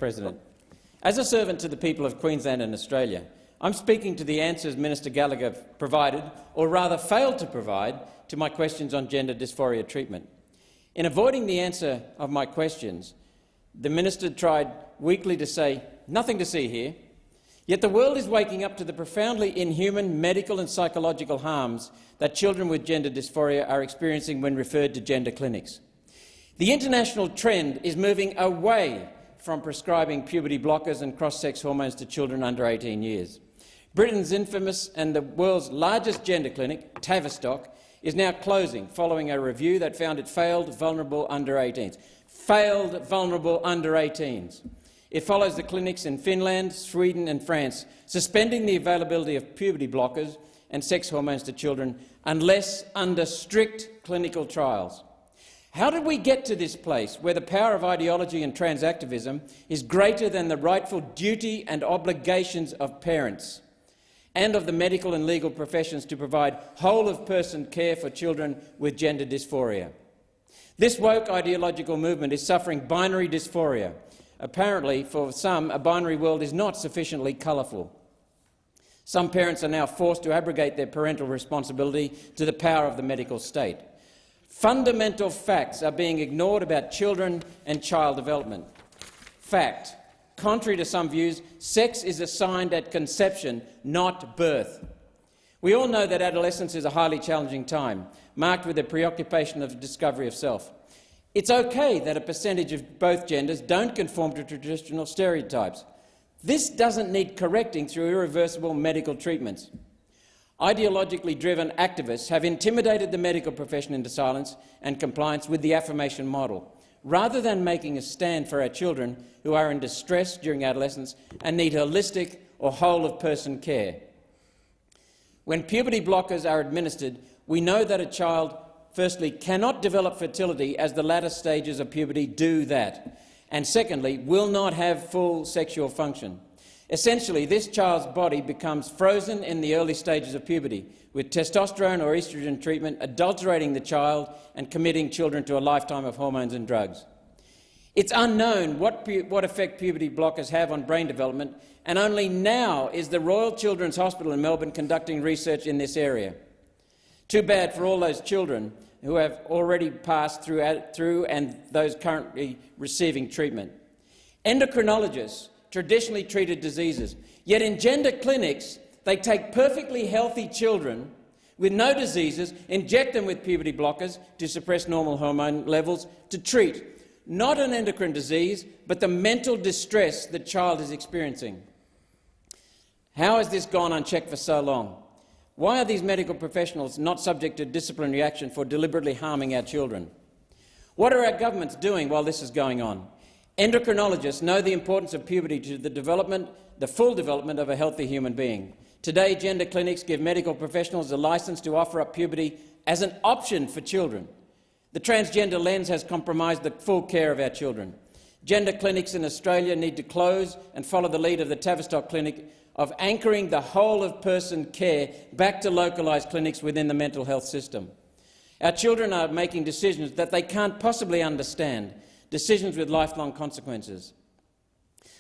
President. As a servant to the people of Queensland and Australia, I'm speaking to the answers Minister Gallagher provided, or rather failed to provide, to my questions on gender dysphoria treatment. In avoiding the answer of my questions, the minister tried weakly to say, "Nothing to see here." Yet the world is waking up to the profoundly inhuman medical and psychological harms that children with gender dysphoria are experiencing when referred to gender clinics. The international trend is moving away from prescribing puberty blockers and cross-sex hormones to children under 18 years. Britain's infamous and the world's largest gender clinic, Tavistock, is now closing following a review that found it failed vulnerable under 18s. Failed vulnerable under 18s. It follows the clinics in Finland, Sweden and France, suspending the availability of puberty blockers and sex hormones to children unless under strict clinical trials. How did we get to this place where the power of ideology and trans activism is greater than the rightful duty and obligations of parents and of the medical and legal professions to provide whole-of-person care for children with gender dysphoria? This woke ideological movement is suffering binary dysphoria. Apparently, for some, a binary world is not sufficiently colourful. Some parents are now forced to abrogate their parental responsibility to the power of the medical state. Fundamental facts are being ignored about children and child development. Fact: contrary to some views, sex is assigned at conception, not birth. We all know that adolescence is a highly challenging time, marked with the preoccupation of the discovery of self. It's okay that a percentage of both genders don't conform to traditional stereotypes. This doesn't need correcting through irreversible medical treatments. Ideologically driven activists have intimidated the medical profession into silence and compliance with the affirmation model, rather than making a stand for our children who are in distress during adolescence and need holistic or whole-of-person care. When puberty blockers are administered, we know that a child firstly cannot develop fertility, as the latter stages of puberty do that, and secondly will not have full sexual function. Essentially, this child's body becomes frozen in the early stages of puberty, with testosterone or estrogen treatment adulterating the child and committing children to a lifetime of hormones and drugs. It's unknown what effect puberty blockers have on brain development, and only now is the Royal Children's Hospital in Melbourne conducting research in this area. Too bad for all those children who have already passed through and those currently receiving treatment. Endocrinologists traditionally treated diseases, yet in gender clinics they take perfectly healthy children with no diseases, inject them with puberty blockers to suppress normal hormone levels to treat not an endocrine disease, but the mental distress the child is experiencing. How has this gone unchecked for so long? Why are these medical professionals not subject to disciplinary action for deliberately harming our children? What are our governments doing while this is going on? Endocrinologists know the importance of puberty to the full development of a healthy human being. Today, gender clinics give medical professionals a licence to offer up puberty as an option for children. The transgender lens has compromised the full care of our children. Gender clinics in Australia need to close and follow the lead of the Tavistock Clinic of anchoring the whole-of-person care back to localised clinics within the mental health system. Our children are making decisions that they can't possibly understand, decisions with lifelong consequences.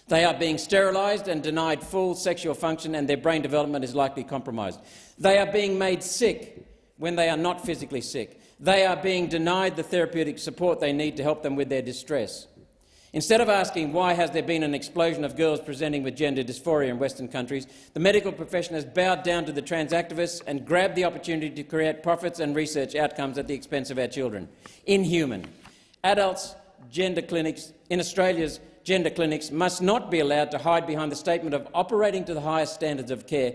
They are being sterilised and denied full sexual function, and their brain development is likely compromised. They are being made sick when they are not physically sick. They are being denied the therapeutic support they need to help them with their distress. Instead of asking why has there been an explosion of girls presenting with gender dysphoria in Western countries, the medical profession has bowed down to the trans activists and grabbed the opportunity to create profits and research outcomes at the expense of our children. Inhuman. Adults' gender clinics in Australia's gender clinics must not be allowed to hide behind the statement of operating to the highest standards of care.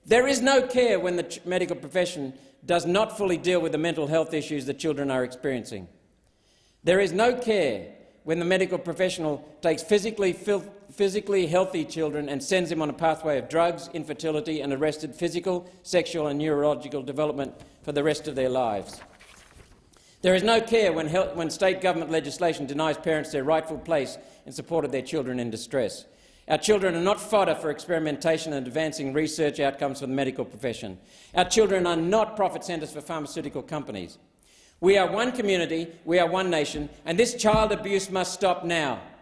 There is no care when the medical profession does not fully deal with the mental health issues that children are experiencing. There is no care when the medical professional takes physically healthy children and sends them on a pathway of drugs, infertility and arrested physical, sexual and neurological development for the rest of their lives. There is no care when state government legislation denies parents their rightful place in support of their children in distress. Our children are not fodder for experimentation and advancing research outcomes for the medical profession. Our children are not profit centres for pharmaceutical companies. We are one community, we are one nation, and this child abuse must stop now.